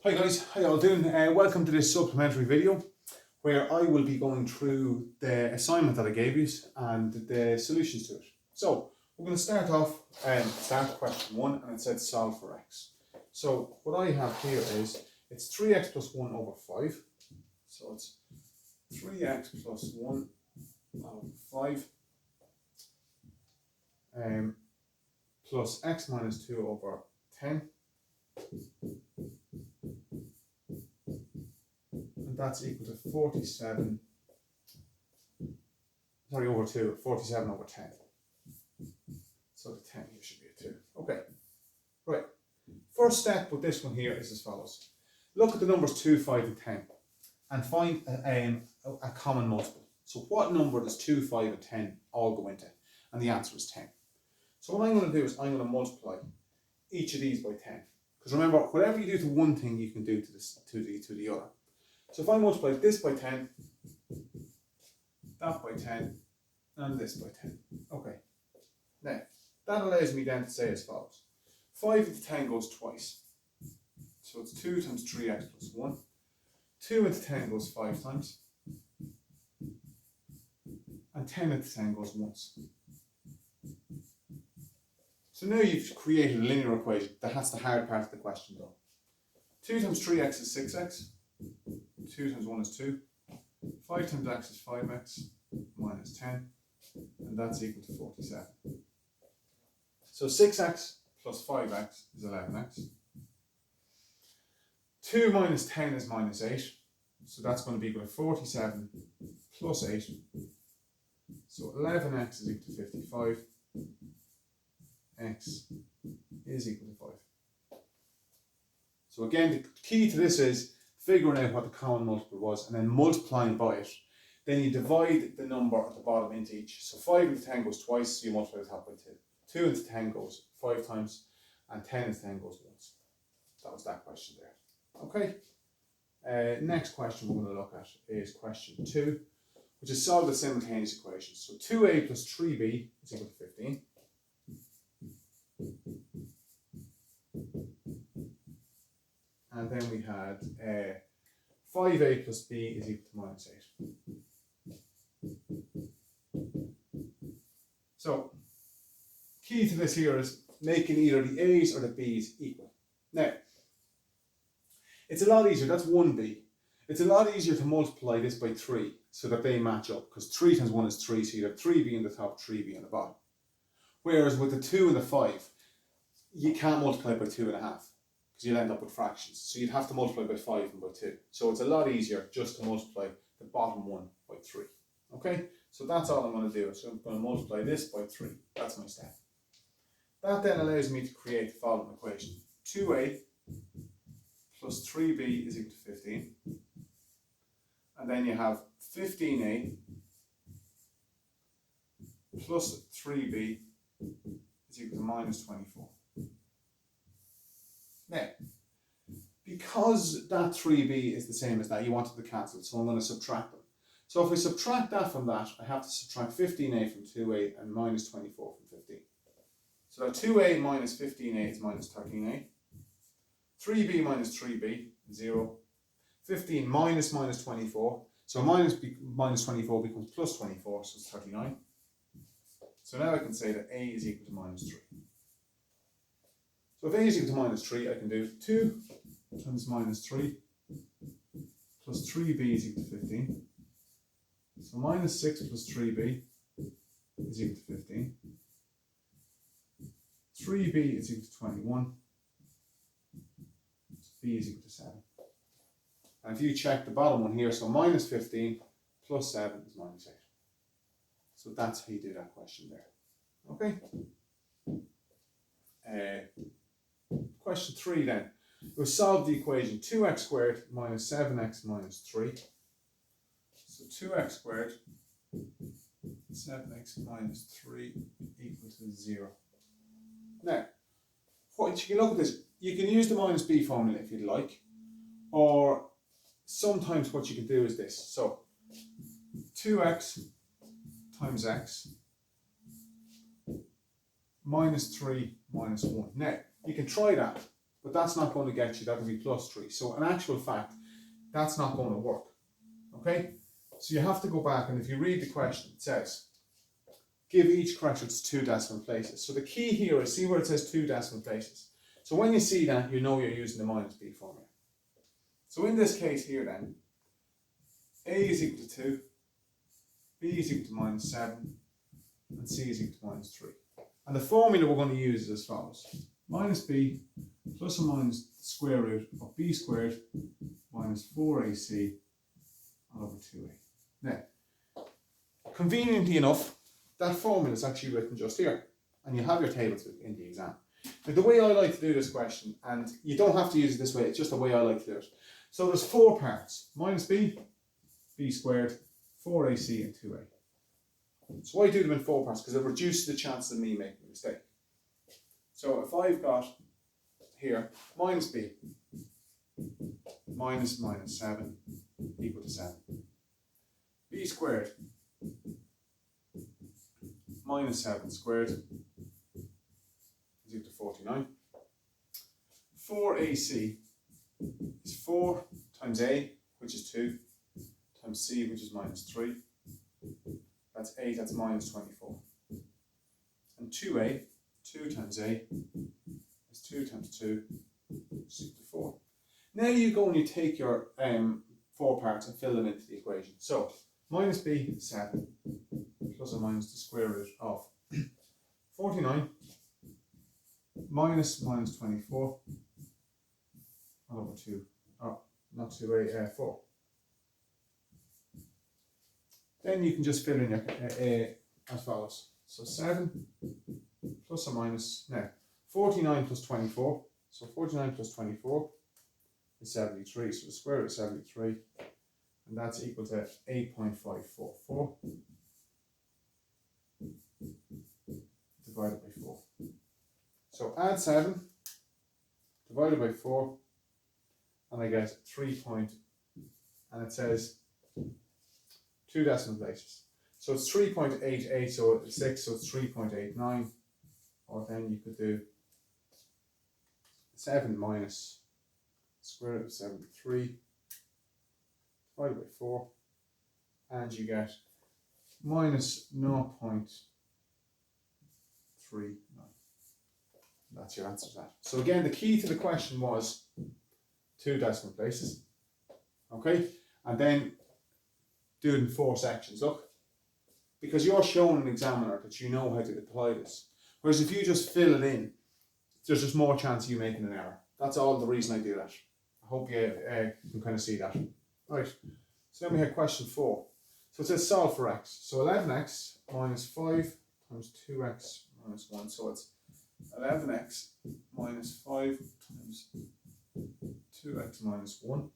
Hi guys, how y'all doing? Welcome to this supplementary video where I will be going through the assignment that I gave you and the solutions to it. So we're going to start off start question 1, and it said solve for x. So what I have here is it's 3x plus 1 over 5. So it's 3x plus 1 over 5 plus x minus 2 over 10. And that's equal to 47, over 2, 47 over 10. So the 10 here should be a 2. Okay, right. First step with this one here is as follows. Look at the numbers 2, 5 and 10 and find a common multiple. So what number does 2, 5 and 10 all go into? And the answer is 10. So what I'm going to do is I'm going to multiply each of these by 10. Because remember, whatever you do to one thing, you can do to the other. So if I multiply this by 10, that by 10, and this by 10. Okay. Now, that allows me then to say as follows. 5 into 10 goes twice. So it's 2 times 3x plus 1. 2 into 10 goes 5 times. And 10 into 10 goes once. So now you've created a linear equation. That's the hard part of the question though. 2 times 3x is 6x. 2 times 1 is 2. 5 times x is 5x minus 10. And that's equal to 47. So 6x plus 5x is 11x. 2 minus 10 is minus 8. So that's going to be equal to 47 plus 8. So 11x is equal to 55. X is equal to 5. So again, the key to this is figuring out what the common multiple was and then multiplying by it. Then you divide the number at the bottom into each. So 5 into 10 goes twice, so you multiply the top by 2. 2 into 10 goes 5 times, and 10 into 10 goes once. That was that question there. Okay. Next question we're going to look at is question 2, which is solve the simultaneous equation. So 2a plus 3b is equal to 15. And then we had 5a plus b is equal to minus 8. So, key to this here is making either the a's or the b's equal. Now, it's a lot easier, that's 1b. It's a lot easier to multiply this by 3 so that they match up, because 3 times 1 is 3, so you have 3b in the top, 3b in the bottom. Whereas with the 2 and the 5, you can't multiply by 2.5 because you'll end up with fractions. So you'd have to multiply by 5 and by 2. So it's a lot easier just to multiply the bottom one by 3. Okay, so that's all I'm going to do. So I'm going to multiply this by 3. That's my step. That then allows me to create the following equation. 2a plus 3b is equal to 15. And then you have 15a plus 3b is equal to minus 24. Now, because that 3b is the same as that, you wanted to cancel, so I'm going to subtract them. So if we subtract that from that, I have to subtract 15a from 2a and minus 24 from 15. So 2a minus 15a is minus 13a. 3b minus 3b, 0. 15 minus 24. So minus 24 becomes plus 24, so it's 39. So now I can say that a is equal to minus 3. So if a is equal to minus 3, I can do 2 times minus 3 plus 3b is equal to 15. So minus 6 plus 3b is equal to 15. 3b is equal to 21. So b is equal to 7. And if you check the bottom one here, so minus 15 plus 7 is minus 8. So that's how you do that question there. Okay. Question 3 then. We'll solve the equation 2x squared minus 7x minus 3. So 2x squared, 7x minus 3 equal to 0. Now, what you can look at this, you can use the minus b formula if you'd like, or sometimes what you can do is this. So 2x times x minus 3 minus 1. Now, you can try that. but that's not going to get you, that will be plus 3. So in actual fact, that's not going to work. Okay? So you have to go back, and if you read the question, it says, give each correction its 2 decimal places. So the key here is, see where it says 2 decimal places. So when you see that, you know you're using the minus b formula. So in this case here then, a is equal to 2, b is equal to minus 7, and c is equal to minus 3. And the formula we're going to use is as follows. Minus b plus or minus the square root of b squared minus 4ac all over 2a. Now, conveniently enough, that formula is actually written just here. And you have your tables in the exam. Now, the way I like to do this question, and you don't have to use it this way, it's just the way I like to do it. So there's 4 parts. Minus b, b squared, 4ac and 2a. So I do them in 4 parts because it reduces the chances of me making a mistake. So if I've got here minus b minus 7 equal to 7. B squared minus 7 squared is equal to 49. 4ac is 4 times a, which is 2, times c, which is minus 3. That's 8, that's minus 24. And 2a, 2 times a, is 2 times 2, is equal to 4. Now you go and you take your 4 parts and fill them into the equation. So, minus b, 7, plus or minus the square root of 49, minus 24, all over 2, oh, not 2a, 4. Then you can just fill in your as follows. So 7 plus or minus, now 49 plus 24, so 49 plus 24 is 73, so the square root of 73, and that's equal to 8.544 divided by 4. So add 7 divided by 4, and I get 3 and it says 2 decimal places. So it's 3.88, so it's 6, so it's 3.89. Or then you could do 7 minus square root of 73 divided by 4, and you get minus 0.39. That's your answer to that. So again, the key to the question was 2 decimal places. Okay, and then do it in 4 sections. Look, because you're showing an examiner that you know how to apply this. Whereas if you just fill it in, there's just more chance of you making an error. That's all the reason I do that. I hope you can kind of see that. Right, so then we have question 4. So it says solve for x. So 11x minus 5 times 2x minus 1. So it's 11x minus 5 times 2x minus 1.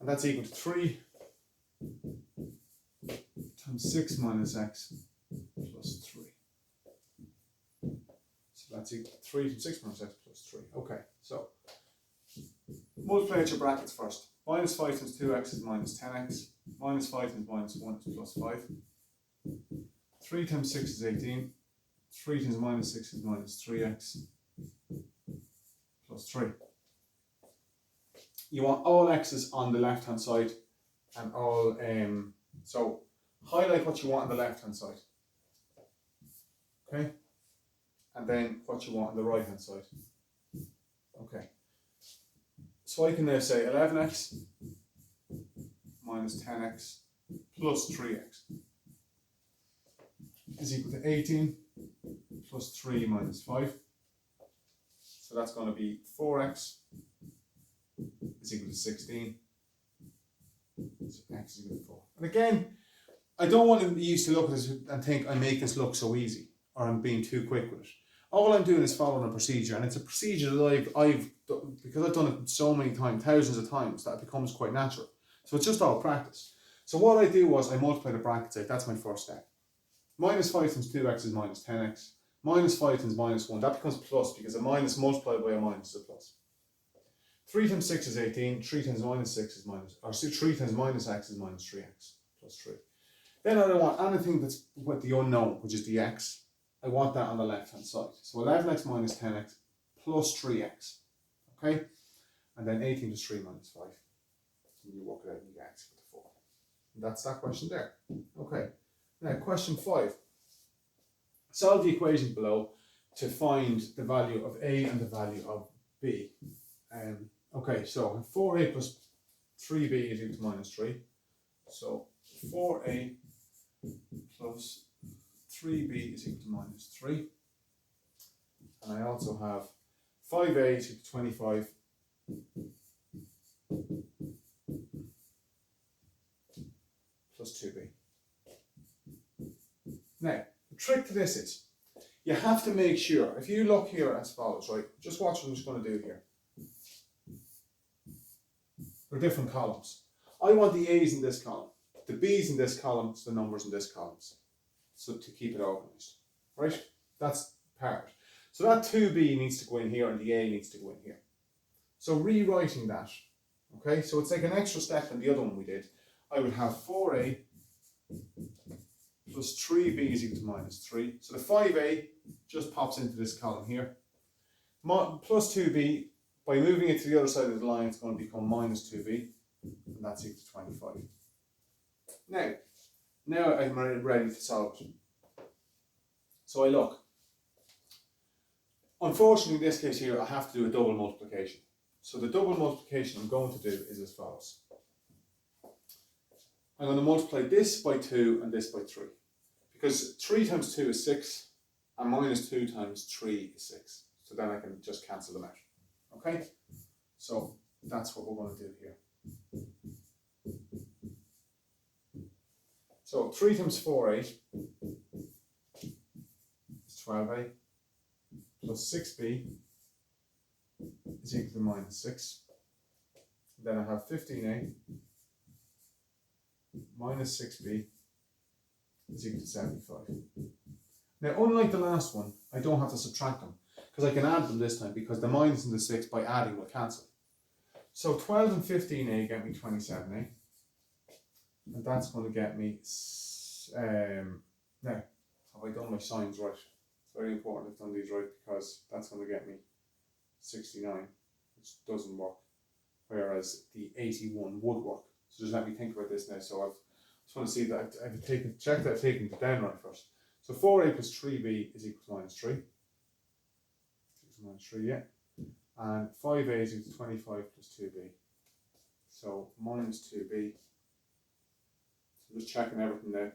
And that's equal to 3 times 6 minus x plus 3. So that's equal to 3 times 6 minus x plus 3. Okay, so multiply out your brackets first. Minus 5 times 2x is minus 10x. Minus 5 times minus 1 is plus 5. 3 times 6 is 18. 3 times minus 6 is minus 3x plus 3. You want all x's on the left hand side and all, so highlight what you want on the left hand side. Okay? And then what you want on the right hand side. Okay. So I can now say 11x minus 10x plus 3x is equal to 18 plus 3 minus 5. So that's going to be 4x is equal to 16. So x is equal to 4. And again, I don't want to used to look at this and think I make this look so easy or I'm being too quick with it. All I'm doing is following a procedure, and it's a procedure that I've done, because I've done it so many times, thousands of times, that it becomes quite natural. So it's just all practice. So what I do was I multiply the brackets out. That's my first step. Minus 5 times 2x is minus 10x. Minus 5 times minus 1, that becomes plus because a minus multiplied by a minus is a plus. 3 times 6 is 18. 3 times minus 6 is minus, or 3 times minus x is minus 3x plus 3. Then I don't want anything that's with the unknown, which is the x. I want that on the left hand side. So 11x minus 10x plus 3x. Okay? And then 18 plus 3 minus 5. And you work it out and you get x equal to 4. And that's that question there. Okay. Now, question 5. Solve the equation below to find the value of a and the value of b. Okay, so 4a plus 3b is equal to minus 3. So 4a plus 3b is equal to minus 3. And I also have 5a is equal to 25 plus 2b. Now, the trick to this is, you have to make sure, if you look here as follows, right, just watch what I'm just going to do here. They're different columns. I want the A's in this column, the B's in this column, so the numbers in this columns. So to keep it organized, right? That's part. So that 2B needs to go in here and the A needs to go in here. So rewriting that, okay? So it's like an extra step in the other one we did. I would have 4A plus 3b is equal to minus 3. So the 5a just pops into this column here. Plus 2b, by moving it to the other side of the line, it's going to become minus 2b, and that's equal to 25. Now I'm ready to solve it. So I look. Unfortunately, in this case here, I have to do a double multiplication. So the double multiplication I'm going to do is as follows. I'm going to multiply this by 2 and this by 3. Because 3 times 2 is 6, and minus 2 times 3 is 6. So then I can just cancel them out. Okay? So that's what we're going to do here. So 3 times 4a is 12a, plus 6b is equal to minus 6. Then I have 15a minus 6b is equal to 75. Now, unlike the last one, I don't have to subtract them, because I can add them this time, because the minus and the 6 by adding will cancel. So 12 and 15a get me 27a, and that's going to get me, now, have I done my signs right? It's very important I've done these right, because that's going to get me 69, which doesn't work, whereas the 81 would work. So just let me think about this now. So I just want to see that I've checked that I've taken it down right first. So 4a plus 3b is equal to minus 3. Minus 3, yeah. And 5a is equal to 25 plus 2b. So minus 2b. So just checking everything now.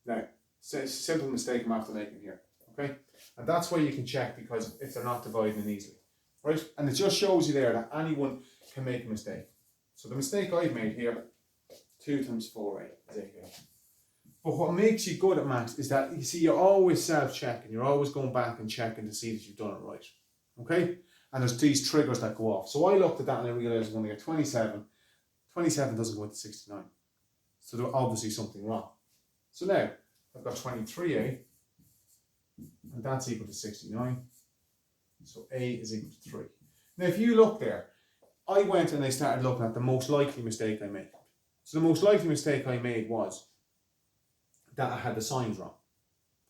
Now, it's a simple mistake I'm after making here. Okay? And that's why you can check, because if they're not dividing easily. Right? And it just shows you there that anyone can make a mistake. So the mistake I've made here, 2 times 4a is 8a. But what makes you good at maths is that, you see, you're always self-checking. You're always going back and checking to see that you've done it right. Okay? And there's these triggers that go off. So I looked at that and I realised I'm going to get 27. 27 doesn't go into 69. So there's obviously something wrong. So now, I've got 23a, and that's equal to 69. So a is equal to 3. Now if you look there, I went and I started looking at the most likely mistake I made. So the most likely mistake I made was that I had the signs wrong.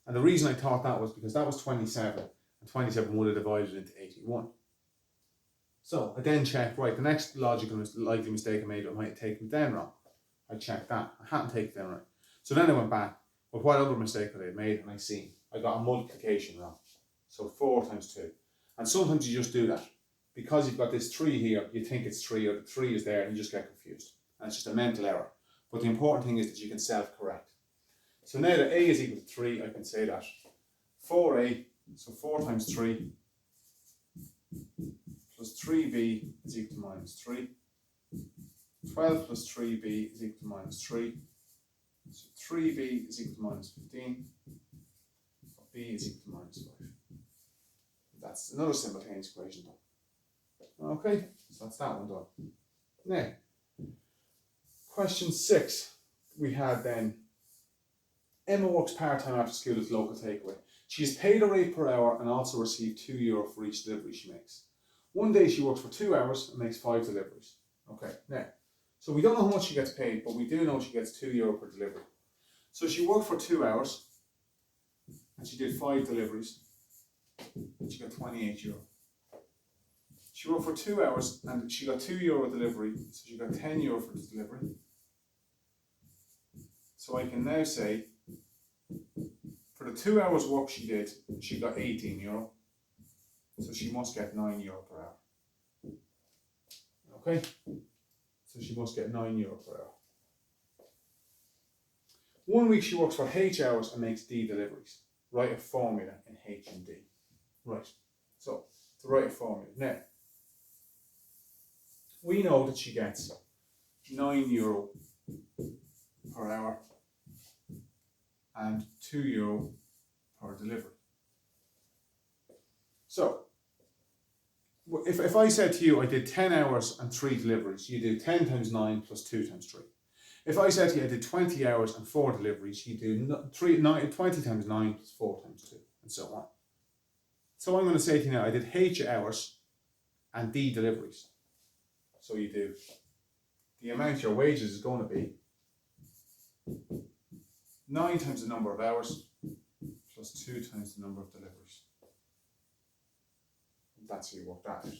And the reason I thought that was because that was 27, and 27 would have divided into 81. So I then checked, right, the next likely mistake I made, I might have taken it down wrong. I checked that, I hadn't taken it down right. So then I went back, but what other mistake had I made? And I seen, I got a multiplication wrong. So 4 times 2. And sometimes you just do that. Because you've got this 3 here, you think it's 3, or the 3 is there, and you just get confused. And it's just a mental error. But the important thing is that you can self-correct. So now that a is equal to 3, I can say that 4a, so 4 times 3, plus 3b is equal to minus 3. 12 plus 3b is equal to minus 3. So 3b is equal to minus 15. B is equal to minus 5. That's another simultaneous equation done. Okay, so that's that one done. Now, question 6, we had then, Emma works part-time after school as local takeaway. She is paid a rate per hour and also received €2 for each delivery she makes. One day she works for 2 hours and makes 5 deliveries. Okay, now, so we don't know how much she gets paid, but we do know she gets €2 per delivery. So she worked for 2 hours and she did 5 deliveries and she got €28. She worked for 2 hours and she got €2 delivery, so she got €10 for the delivery. So I can now say, for the 2 hours work she did, she got €18. So she must get €9 per hour. Okay? So she must get €9 per hour. 1 week she works for H hours and makes D deliveries. Write a formula in H and D. Right. So, to write a formula. Now, we know that she gets €9 per hour and €2 per delivery. So, if I said to you I did 10 hours and 3 deliveries, you do 10 times 9 plus 2 times 3. If I said to you I did 20 hours and 4 deliveries, you do 20 times 9 plus 4 times 2, and so on. So I'm going to say to you now, I did H hours and D deliveries. So you do, the amount your wages is going to be 9 times the number of hours plus 2 times the number of deliveries. That's how you work that out.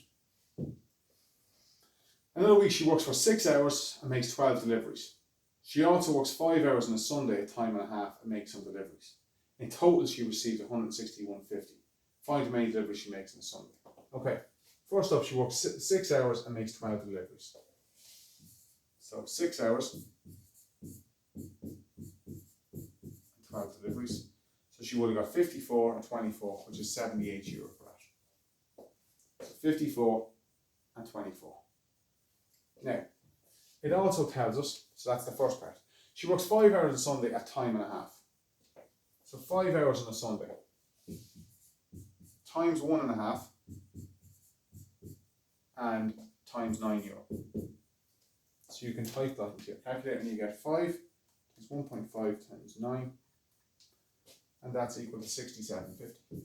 Another week she works for 6 hours and makes 12 deliveries. She also works 5 hours on a Sunday, a time and a half, and makes some deliveries. In total, she received $161.50. Find how many deliveries she makes on a Sunday. Okay, first up, she works 6 hours and makes 12 deliveries. So 6 hours and 12 deliveries. So she would have got 54 and 24, which is €78 for that. So 54 and 24. Now, it also tells us, so that's the first part. She works 5 hours on Sunday at time and a half. So 5 hours on a Sunday times 1.5 and times €9. So you can type that into your calculator and you get 5 times 1.5 times 9, and that's equal to $67.50.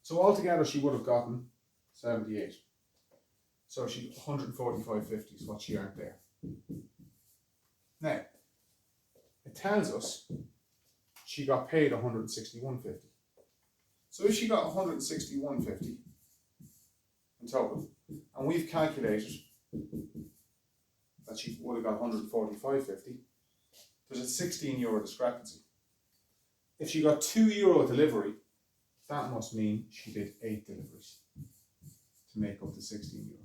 So altogether she would have gotten 78. So she $145.50 is what she earned there. Now, it tells us she got paid $161.50. So if she got $161.50 in total, and we've calculated that she would have got $145.50, there's a €16 discrepancy. If she got €2 delivery, that must mean she did 8 deliveries to make up the €16.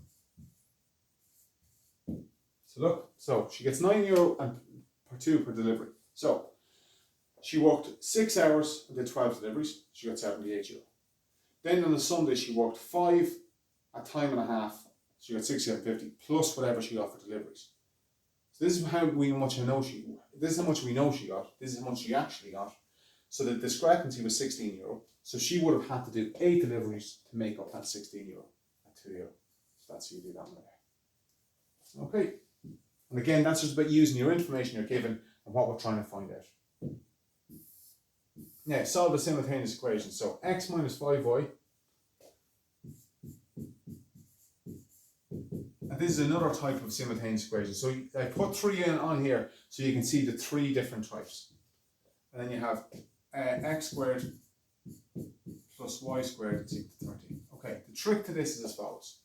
So look, so she gets €9 and per 2 per delivery. So she worked 6 hours and did 12 deliveries, she got €78. Then on a Sunday she worked 5 at time and a half, she got $67.50 plus whatever she got for deliveries. So this is how much we know she got, this is how much she actually got. So the discrepancy was €16. So she would have had to do 8 deliveries to make up that €16 at €2. So that's how you do that one there. Okay. And again, that's just about using your information you're given and what we're trying to find out. Now, solve a simultaneous equation. So x minus 5y. And this is another type of simultaneous equation. So I put 3 in on here so you can see the 3 different types. And then you have x squared plus y squared is equal to 13. Okay, the trick to this is as follows.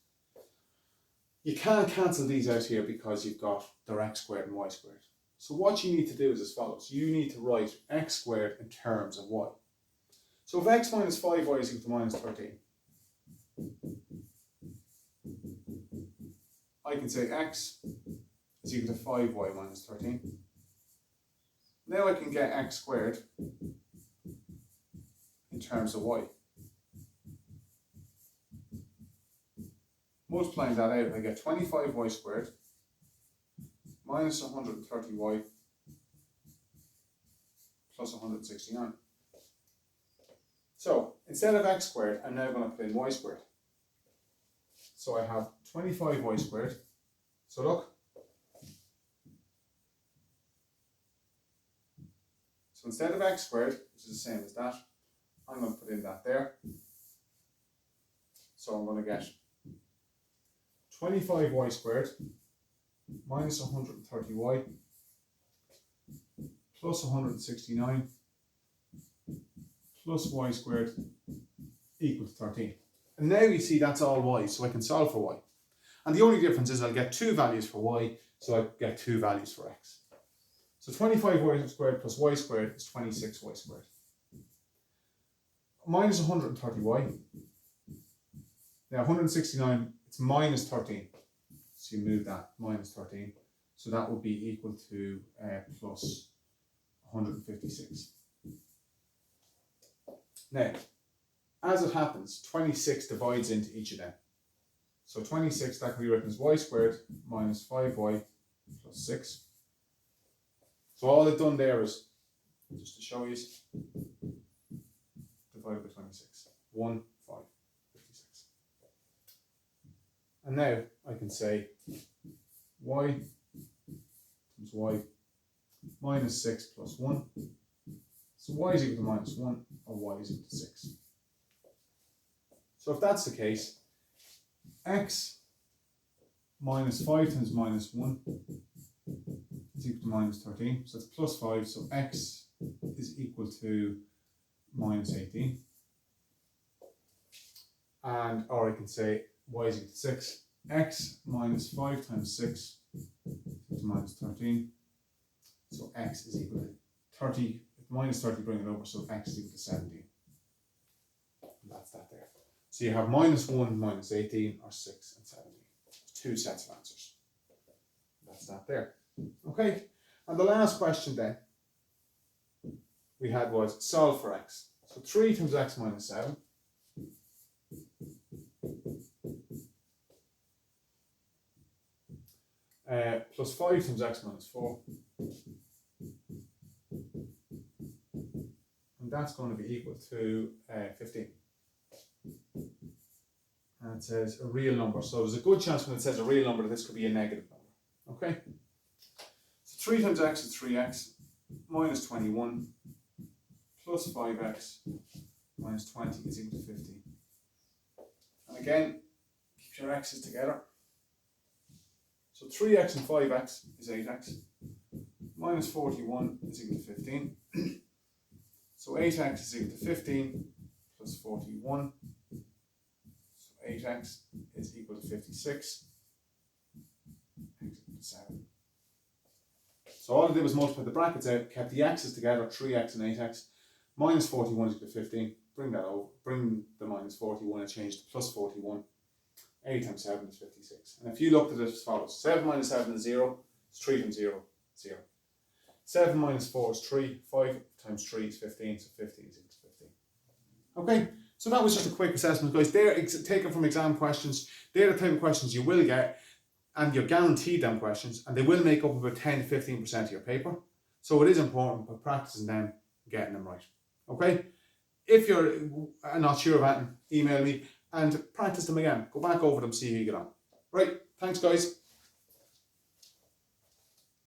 You can't cancel these out here because you've got their x squared and y squared. So what you need to do is as follows. You need to write x squared in terms of y. So if x minus 5y is equal to minus 13, I can say x is equal to 5y minus 13. Now I can get x squared in terms of y. Multiplying that out, I get 25y squared minus 130y plus 169. So instead of x squared, I'm now going to put in y squared. So I have 25y squared. So look. So instead of x squared, which is the same as that, I'm going to put in that there. So I'm going to get 25y squared minus 130y plus 169 plus y squared equals 13. And now you see that's all y, so I can solve for y. And the only difference is I'll get two values for y, so I get two values for x. So 25y squared plus y squared is 26y squared. Minus 130y. Now 169, it's minus 13. So you move that, minus 13. So that would be equal to plus 156. Now, as it happens, 26 divides into each of them. So 26, that can be written as y squared minus 5y plus 6. So all I've done there is, just to show you, divided by 26. 1, 5, 56. And now I can say y times y minus 6 plus 1. So y is equal to minus 1, or y is equal to 6. So if that's the case, x minus 5 times minus 1 is equal to minus 13. So that's plus 5. So x is equal to minus 18. And, or I can say y is equal to 6. X minus 5 times 6 is equal to minus 13. So x is equal to 30. Minus 30, bring it over, so x is equal to 17. And that's that there. So you have minus 1, minus 18, or 6 and 17. Two sets of answers. That's that there. Okay, and the last question then we had was solve for x. So 3 times x minus 7 plus 5 times x minus 4. And that's going to be equal to 15. And it says a real number. So there's a good chance when it says a real number that this could be a negative number. Okay? So 3 times x is 3x minus 21 plus 5x minus 20 is equal to 15. And again, keep your x's together. So 3x and 5x is 8x. Minus 41 is equal to 15. So 8x is equal to 15 plus 41. So 8x is equal to 56. X is equal to 7. So all I did was multiply the brackets out, kept the x's together, 3x and 8x. Minus 41 is equal to 15. Bring that over. Bring the minus 41 and change to plus 41. 8 times 7 is 56. And if you looked at it as follows, 7 minus 7 is 0. It's 3 times 0, 0. 7 minus 4 is 3. 5 times 3 is 15. So 15 is equal to 15. Okay, so that was just a quick assessment, guys. They're taken from exam questions. They're the type of questions you will get, and you're guaranteed them questions, and they will make up about 10 to 15% of your paper. So it is important by practicing them, getting them right. Okay? If you're not sure of anything, email me and practice them again. Go back over them, see how you get on. Right, thanks guys.